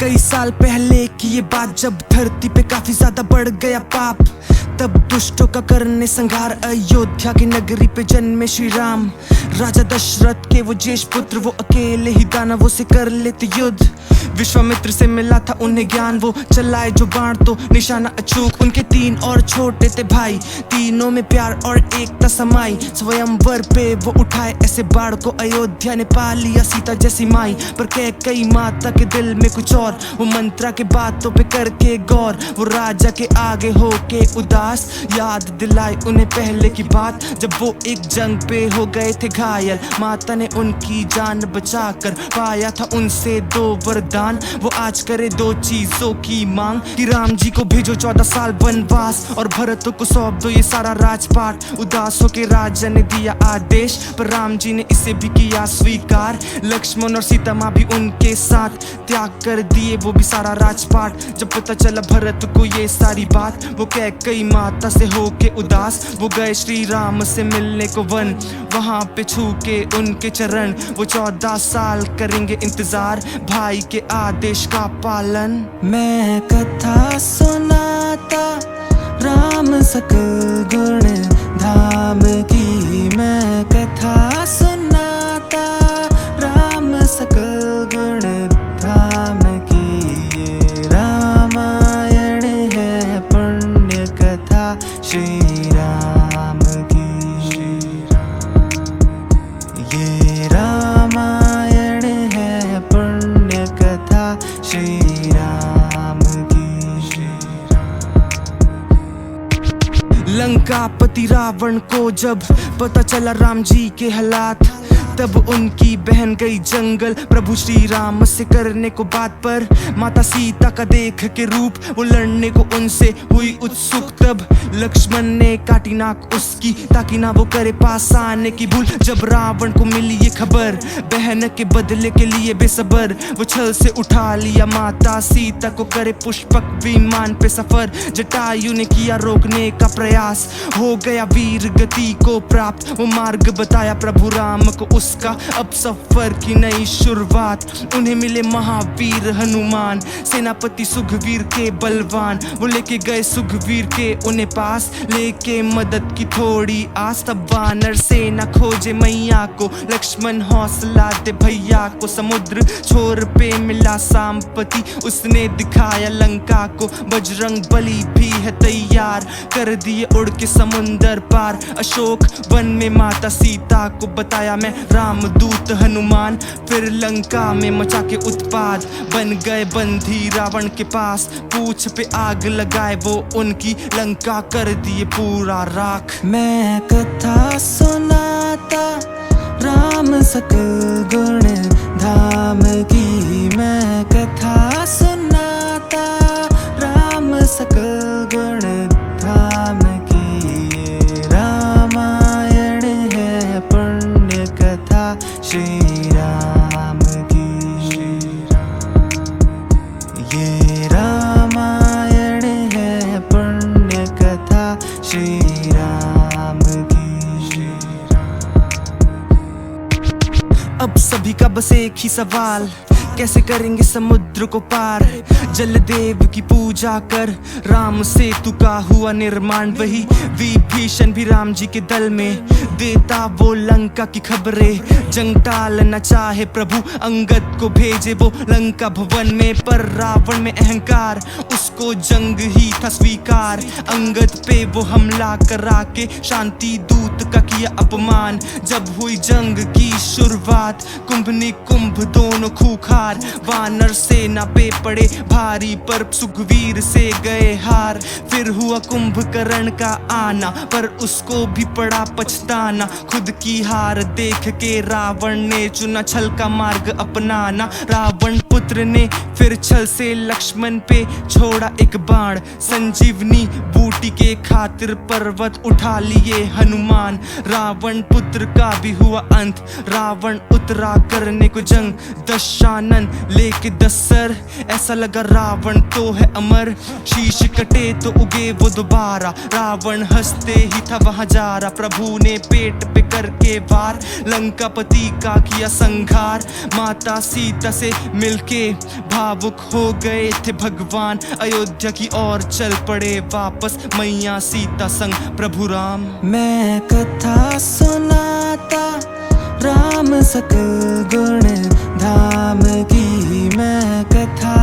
कई साल पहले की ये बात, जब धरती पे काफी ज्यादा बढ़ गया पाप, तब दुष्टों का करने संहार अयोध्या की नगरी पे जन्मे श्री राम। राजा दशरथ के वो ज्येष्ठ पुत्र, वो अकेले ही दानवों से कर लेते युद्ध। विश्वामित्र से मिला था उन्हें ज्ञान, वो चलाए जो बाण तो निशाना अचूक। उनके 3 और छोटे थे भाई, तीनों में प्यार और एकता समाई। स्वयंवर पे वो उठाए ऐसे बाण को, अयोध्या ने पा लिया सीता जैसी माई। पर कैकेयी माता के दिल में कुछ और, वो मंत्रा के बातों पे करके गौर। वो राजा के आगे होके उदास, याद दिलाई उन्हें पहले की बात, जब वो एक जंग पे हो गए थे घायल। माता ने उनकी जान बचाकर पाया था उनसे 2 वरदान। वो आज करे 2 चीजों की मांग, कि राम जी को भेजो 14 साल वनवास, और भरत को सौंप दो ये सारा राजपाट। उदास होके राजा ने दिया आदेश, पर राम जी ने इसे भी किया स्वीकार। लक्ष्मण और सीता माँ भी उनके साथ त्याग कर दिए वो भी सारा राजपाट। जब पता चला भरत को ये सारी बात, वो कैकेयी माता से होके उदास, वो गए श्री राम से मिलने को वन। वहां पे छू के उनके चरण, वो 14 साल करेंगे इंतजार भाई के आदेश का पालन। मैं कथा सुनाता राम सकल गुण धाम की, मैं कथा सुनाता राम सकल गुण धाम की। ये रामायण है पुण्य कथा श्री राम की। ये रामायण है पुण्य कथा श्री राम की। लंकापति रावण को जब पता चला राम जी के हालात, तब उनकी बहन गई जंगल प्रभु श्री राम से करने को बात। पर माता सीता का देख के रूप, वो लड़ने को उनसे हुई उत्सुक। तब लक्ष्मण ने काटी नाक उसकी, ताकि ना वो करे पास आने की भूल। जब रावण को मिली ये खबर, बहन के बदले के लिए बेसब्र, वो छल से उठा लिया माता सीता को, करे पुष्पक विमान पे सफर। जटायु ने किया रोकने का प्रयास, हो गया वीर गति को प्राप्त। वो मार्ग बताया प्रभु राम को उसका, अब सफर की नई शुरुआत। उन्हें मिले महावीर हनुमान, सेनापति सुग्रीव के बलवान। वो लेके गए सुग्रीव के उन्हें पास, लेके मदद की थोड़ी आस। तब वानर सेना खोजे मैया को, लक्ष्मण हौसला दे भैया को। समुद्र छोर पे मिला सांपति, उसने दिखाया लंका को। बजरंग बली भी है तैयार, कर दिए उड़ के समुंदर पार। अशोक वन में माता सीता को बताया मैं रामदूत हनुमान। फिर लंका में मचा के उत्पाद, बन गए बंदी रावण के पास। पूछ पे आग लगाए वो उनकी, लंका कर दिए पूरा राख। मैं कथा सुनाता राम सकल गुण धाम की, मैं कथा सुनाता राम सकल गुण धाम की। ये रामायण है पुण्य कथा श्री राम की। ये रामायण है पुण्य कथा श्री राम की। अब सभी का बस एक ही सवाल, कैसे करेंगे समुद्र को पार। जलदेव की पूजा कर राम सेतु का हुआ निर्माण। वही विभीषण भी राम जी के दल में देता वो लंका की खबरें। जंग टालना चाहे प्रभु, अंगद को भेजे वो लंका भवन में। पर रावण में अहंकार, उसको जंग ही था स्वीकार। अंगद पे वो हमला करा के शांति दूत का किया अपमान। जब हुई जंग की शुरुआत, कुंभ निकुंभ दोनों खूंखार। वानर सेना पे पड़े भारी, पर सुग्रीव से गए हार। फिर हुआ कुंभकर्ण का आना, पर उसको भी पड़ा पछताना। खुद की हार देख के रावण ने चुना छल का मार्ग अपनाना। रावण पुत्र ने फिर छल से लक्ष्मण पे छोड़ा एक बाण। संजीवनी बूटी के खातिर पर्वत उठा लिए हनुमान। रावण पुत्र का भी हुआ अंत, रावण उतर उतरा करने को जंग, दशानन लेके 10 सर। ऐसा लगा रावण तो है अमर, शीश कटे तो उगे वो दोबारा। रावण हंसते ही था वहां जा रहा, प्रभु ने पेट पे करके वार, लंकापति का किया संघार। माता सीता से मिलके भावुक हो गए थे भगवान, अयोध्या की ओर चल पड़े वापस मैया सीता संग प्रभु राम। मैं कथा सुनाता राम सकल गुण धाम की, मैं कथा